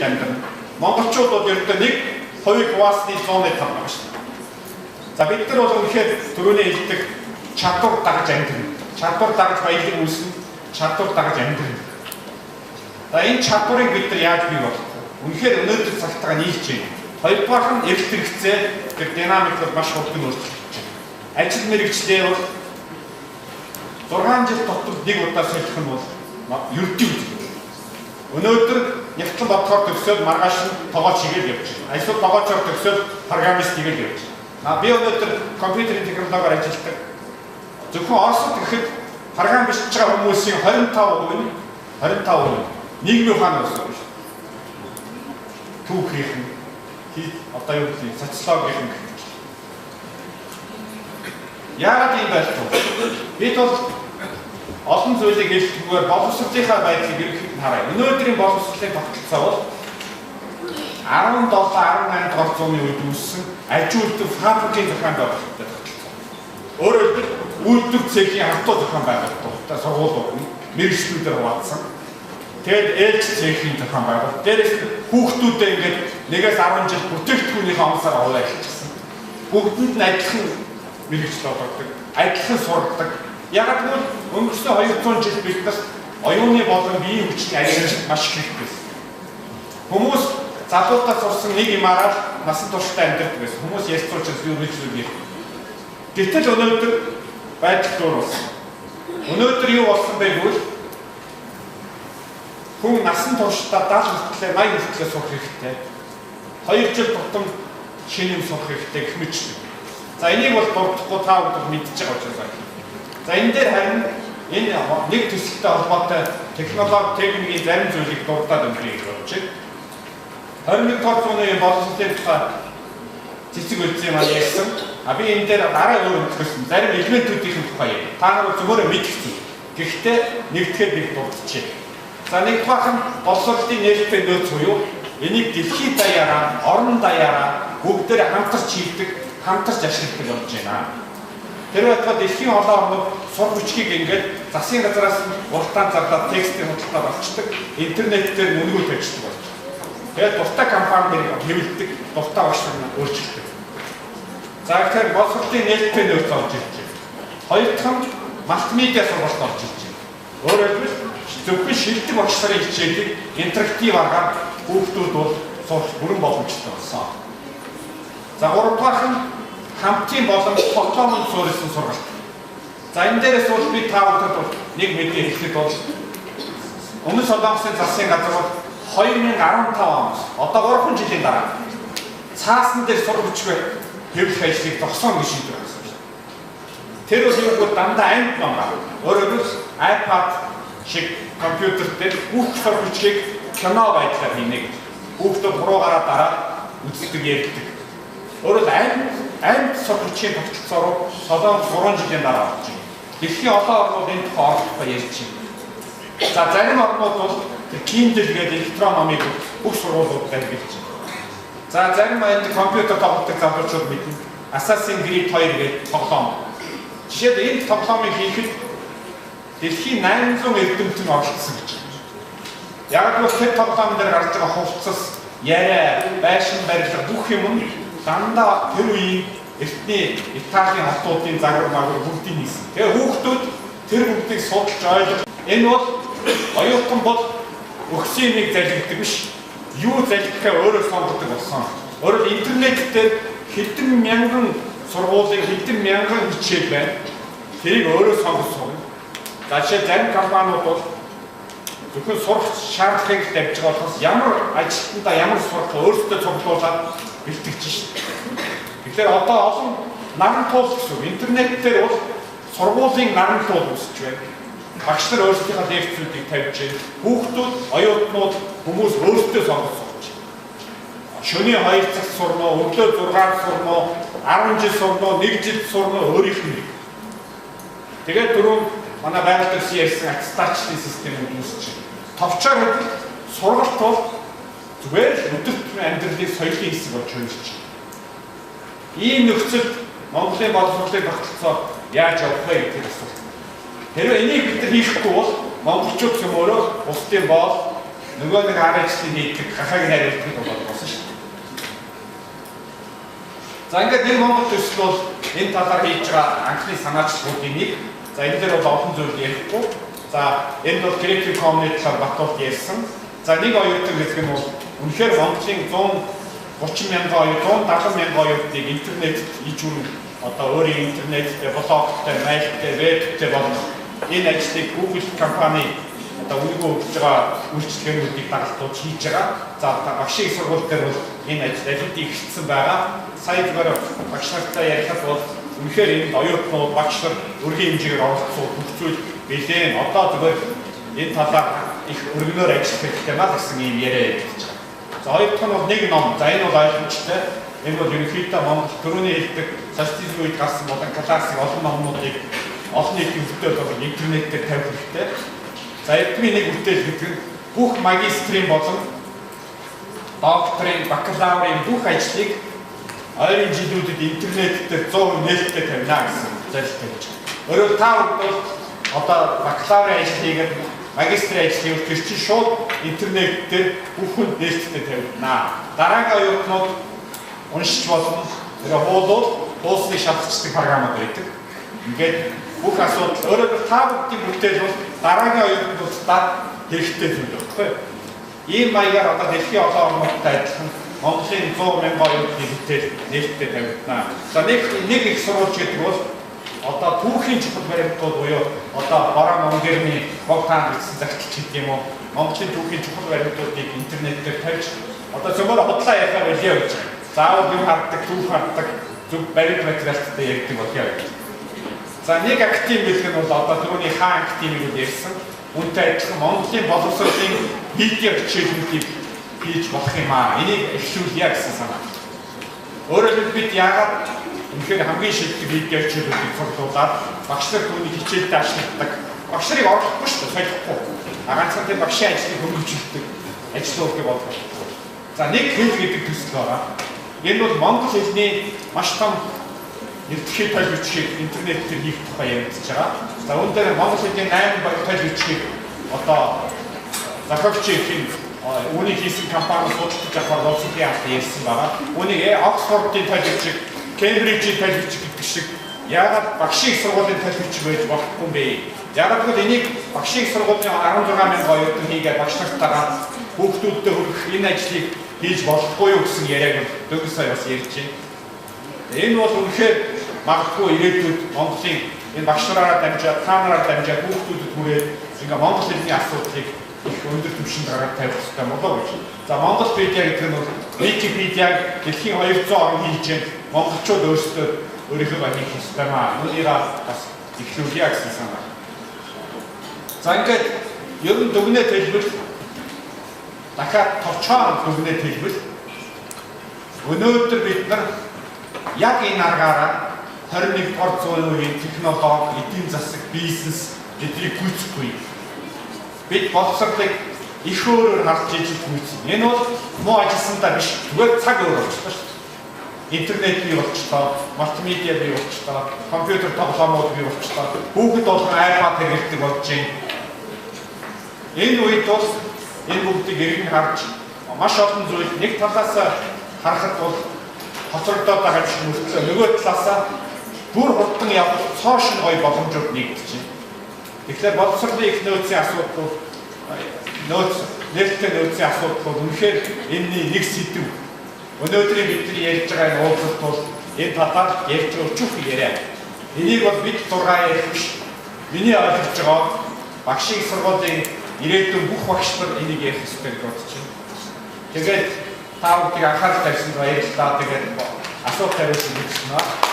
жил амьдрна. Монголчууд бол ердөө 1% хуваасны 105 байна шүү дээ. За бид нар бол үнэхээр түрүүний хэлдэг чадвар дагаж амьдрна. Чадвар дагаж баялаг үүснэ, чадвар дагаж амьдрна. За энэ чадварыг бид нар яаж бий болгох вэ? Үнэхээр өнөөдөр цагтаа нийлж байна. Хоёрдугаар нь эрэлт хэрэгцээ гэх динамик бол маш хурдан өөрчлөгдөж байна. Ажил мэргэжлээ бол 6 жил дотор нэг удаа солих нь бол ердийн үйл. Өнөөдөр нэгтлэн бодохоор төгсөөд маргааш нь тоогооч хийгээд явж байна. Эсвэл тоогоочоор төгсөөд программист хийгээд явж байна. Би өнөөдөр компьютерийн технологиор ажилладаг. Зөвхөн Оросд гэхэд програм бичиж байгаа хүмүүсийн 25% нийгмийн ухааны ус байна. Түүхийнх нь одоо юу гэдэг социологийн гэх юм. Яагаад ийм байх вэ? Бид бол олон зүйлийг хэлэхгүйгээр боловсролынхаа байдлыг ерөнхийдөө харъя. Өнөөдрийн боловсролын тогтолцоо бол 17-18 дугаар зууны үед үүссэн ажилтны фабрикийн зохион байгуулалттай тогтолцоо. Өөрөөр хэлбэл үйлдвэр цэхийн хавтуу зохион байгуулалттай сургуулиуд нь мэргэжлүүдээр хуваацсан. Тэгэд ээлж цэхийн зохион байгуулалт. Дээрээс хүүхдүүдээ ингээд 1-10 жил бүтээгдэхүүнийхээ онцоор аваад эхэлчихсэн. Бүгдэнд нь адилхан мэргэжил олгодог, адилхан сурдаг. Яг гэвэл өнгөрсөн 200 жил биднээс оюуны болон биеийн хүчний ажил маш хэрэгтэй байсан. Хүмүүс залуудаа сурсан нэг юм араад насан туршдаа амьдардаг байсан. Хүмүүс ярьцуулж юу гэж үг. Гэтэл өнөөдөр байдал өөр болсон. Өнөөдөр юу болсон бэ гэвэл хүн насан туршдаа 70 хүртэл 80 хүртэл сурах хэрэгтэй. 2 жил тутам шинэ юм сурах хэрэгтэй гэх мэтчлэн. За энийг бол дурдахгүй та бүхэн мэдчихэж байгаа учраас. За энэ дээр харин энэ нэг төсөлтэй холбоотой технологи, техникийн зарим зүйлийг дурдаад өнгөрөж болж байна. 21 дугаар зууны боловсролын тухай цэцэг үлдсэн юм ярьсан. Би энэ дээр дараа өөр өгсөн зарим элементүүдийн тухай ярив. Та нар зөвхөн мэдчихсэн. Гэхдээ нэгтгэхэд нэг дурдчихъя. За нэгдүгээр нь боловсролын нээлттэй нөөц буюу энийг дэлхийн даяараа, орон даяараа бүгдээр хамтарч хийдэг, хамтарч ашигладаг болж байна. Тэр байтугай дэлхийн олон орнууд сур хүчгийг ингээд засгийн газраас уртаан зарлаад текстийн худалдаар авчдаг, интернет дээр мөнгө тавьчихдаг болж. Тэгээд дуртай компаниудыг хэвлэдэг, дуртай багшаар нь өөрчилдөг. За тэгэхээр боловсролын нээлттэй нөөц орж ирж байна. Хоёр дахь нь мультимедиа сургалт орж ирж байна. Өөрөөр хэлбэл зөвхөн шилдэг багш нарын хичээлийг интерактив аргаар хүүхдүүд бол сурах бүрэн боломжтой болсон. За гуравдугаар нь хамтын болон тоглоомын суурилсан сургалт. За энэ дээрээс бол би та бүхэнд бол нэг мэдээ хэлэхэд бол Өмнөд Солонгосын засгийн газар бол 2015 оноос одоо 3 жилийн дараа цаасан дээр сур хүчээр хэвлэх ажлыг зогсооно гэж шийдвэр гаргасан шүү. Тэр бол дандаа амьд ном байна. Өөрөөр хэлбэл iPad шиг компьютер дээр бүх сур хүчийг кино байдлаар хийнэ гэж. Хүүхдүүд хуруугаараа дараад үздэг ярьдаг. Өөрөөр амьд сур хүчийн тогтолцоо руу Солонгос 3 жилийн дараа орж байна. Дэлхийн олон орнууд энэ тухай оролцох ярьж байна. За зарим орнууд бол Kindle гэдэг электрон номыг бүх сургуулиудад хэлж байна. За зарим энэ компьютер тоглодог залуучууд мэднэ. Assassin's Creed 2 гэдэг тоглоом. Жишээд энэ тоглоомыг хийхэд дэлхийн 800 эрдэмтэн оролцсон гэж байна. Яг л тэр тоглоом дээр гарч байгаа хувцас, яриа, байшин барилга бүх юм нь дандаа тэр үеийн эртний Италийн хотуудын загвар магвар бүгдийг хийсэн. Тэгээ хүүхдүүд тэр бүгдийг судалж ойлгох. Энэ бол оюутан бол өгсөн нэг залгидаг биш. Юу залгихаа өөрөө сонгодог болсон. Өөрөөр интернет дээр хэдэн мянган сургуулийн хэдэн мянган хичээл байна. Тэрийг өөрөө сонгосон. Жишээ зарим компаниуд бол зөвхөн сурах шаардлагыг тавьж байгаа болохоос ямар ажилтнаа ямар сурах өөрсдөө цуглуулад бэлтгэж шээ. Тэгэхээр одоо олон наран туул гэсэн интернет дээр бол сургуулийн наран туул үүсэж байна. Багш нар өөрсдийнхээ лекцүүдийг тавьж байна. Хүүхдүүд, оюутнууд хүмүүс өөрсдөө сонгож сурч байна. Шөнийн 2 цаг сурна, өглөө 6 сурна, 10 жил сурна, 1 жил сурна өөрийнх нь. Тэгээд түрүү манай байгууллагын ярьсан аттестатчны систем үүсэж байна. Товчоор хэлбэл сургалт бол зүгээр өдөр тутмын амьдралын соёлын хэсэг болж хувирч байна. Ийм нөхцөлд Монголын боловсролын тогтолцоо яаж явах вэ гэдэг асуулт. Хэрвээ энийг бид нар хийхгүй бол монголчууд ч юм өөрөө бусдын боол нөгөө нэг арайчлын нийтлэг хахаг хариултыг болгосон шүү дээ. За ингээд энэ Монгол төсөл бол энэ талаар хийж байгаа анхны санаачлалуудын нэг. За энэ дээр бол олон зүйл ярихгүй. За энэ бол Creative Commons талаар баталт ярьсан. За нэг оюутан гэдэг нь бол үнэхээр Монголын 130 мянган оюут, 170 мянган оюутныг интернет ижүүр одоо өөрийн интернеттэй, блогтой, мейлтэй, вебтэй болох энэ ажлыг Google компани одоо үнэгүй өгч байгаа үйлчлэгээнүүдийг дагалдуулж хийж байгаа. За багшийн сургууль дээр бол энэ ажлыг ихэлсэн байгаа. Сая зүгээр багш нартай ярихад бол үнэхээр энэ оюутнууд багш нар өргөн хэмжээгээр оролцсон хөгжүүл билээ. Одоо зүгээр энэ талаар их өргөнөөр ажиллах хэрэгтэй маа гэсэн юм яриа хийж байгаа. За хоёр дахь нь бол нэг ном. За энэ бол ойлгомжтой. Энэ бол ерөнхийдөө Монгол төрөний хэлдэг социализм үед гарсан болон классик олон номнуудыг олон нийтийн хөтөлбөр интернет дээр тавих хэрэгтэй. За эдгээр нэг бүтээл гэдэг нь бүх магистрийн болон докторийн, бакалаврын бүх ажлыг ойрын жилүүдэд интернет дээр 100% нээлттэй тавина гэсэн зорилттой гэж. Өөрөөр та бол одоо бакалаврын ажил хийгээд магистрийн ажил хийх гэж чинь шууд интернет дээр бүхэнд нээлттэй тавина. Дараагийн оюутнууд уншиж болно. Тэр хуулууд хуусын шалгацдаг програмууд байдаг. Ингээд бүх асуудал өөрөөр та бүхний бүтээл бол дараагийн оюутнуудад хэрэгтэй зүйл баггүй. Ийм маягаар одоо дэлхийн олон орнуудтай адилхан Монголын 100 мянган оюутны бүтээл нээлттэй тавигдана. За нэг их сурвалж гэдэг бол одоо түүхийн чухал баримтууд буюу одоо бараа Монгерны богтаан гэсэн загталч гэдэг юм уу Монголын түүхийн чухал баримтуудыг интернет дээр тавьж одоо зөвхөн бодлоо яхаа билээ гэж байна. Заавал юм харддаг, түүх харддаг зөв баримт материалтай ярьдаг бол яа гэж. За нэг актив гэдэг нь бол одоо түрүүний хаан активыг ярьсан. Үүнтэй адилхан Монголын боловсролын медиа хичээлүүдийг хийж болох юм аа. Энийг эхлүүлье гэсэн санаа. Өөрөөр хэлбэл бид яагаад үнэхээр хамгийн шилдэг медиа хичээлүүдийг сурлуулад багш нар түүнийг хичээлдээ ашигладаг. Багш нарыг оруулахгүй шүү дээ, солихгүй. Ганцхан тэр багшийн ажлыг хөнгөлүүлдэг ажлуудыг болгох. За нэг хэл гэдэг төсөл байгаа. Энэ бол монгол хэлний маш том нэртэхий тал бичгийг интернет дээр хийх тухай яригдж байгаа. За үүн дээр монгол хэлний 8 баг тал бичгийг одоо захирагчийн үүнийг хийсэн компани судалж авах боловсролын албан ярьсан байгаа. Үүнийг Оксфордын тал бичиг, Кембрижийн тал бичиг гэдэг шиг яагаад багшийн сургуулийн тал бичиг байж болохгүй юм бэ? Яагаад гэвэл энийг багшийн сургуулийн 16 мянган оюутан хийгээд багш нартайгаа хүүхдүүдтэй хүргэх энэ ажлыг хийж болохгүй юу гэсэн яриаг дөрөв сая бас ярьж байна. Энэ бол үнэхээр магадгүй ирээдүйд Монголын энэ багш нараараа дамжаад, та нараар дамжаад хүүхдүүдэд хүрээд ингээ монгол хэлний асуудлыг их өндөр түвшинд гаргаж тавих хэрэгтэй болоо гэж. За Монголпедиа гэдэг нь бол Википедиаг дэлхийн 200 орн хийж байна. Монголчууд өөрсдөө өөрийнхөө хийх хэрэгтэй маа. Үүнийгээ бас эхлүүлье гэсэн санаа. За ингээд ер нь дүгнэлт хэлбэл дахиад товчхон дүгнэлт хэлбэл өнөөдөр бид нар яг энэ аргаараа 21-р зууны үеийн технологи, эдийн засаг, бизнес эднийг гүйцэхгүй. Бид боловсролыг их өөрөөр харж ижил гүйцэн. Энэ бол муу ажилласандаа биш, зүгээр цаг өөр болчихлоо шүү дээ. Интернет бий болчихлоо, мультимедиа бий болчихлоо, компьютер тоглоомууд бий болчихлоо. Хүүхэд болгон iPad хэрэглэдэг болж байна. Энэ үед бол энэ бүгдийг эргэн харж маш олон зүйл нэг талаас харахад бол хоцрогдоод байгаа шиг мөртлөө нөгөө талаас бүр хурдан явах цоошин гоё боломжууд нэгдэж байна. Тэгэхээр боловсролын их нөөцийн асуудал нээлттэй нөөцийн асуудал бол үнэхээр энэний нэг сэдв. Өнөөдрийн бидний ярьж байгаа энэ уулзалт бол энэ талаар ярьж өчөх яриа. Энийг бол бид 6 ярих биш. Миний ойлгож байгаа багшийн сургуулийн ирээдүйн бүх багш нар энийг ярих ёстой гэж бодож байна. Тэгээд та бүхнийг анхаарал тавьсан баярлалаа. Тэгээд асуулт хариулт хийсэн байна.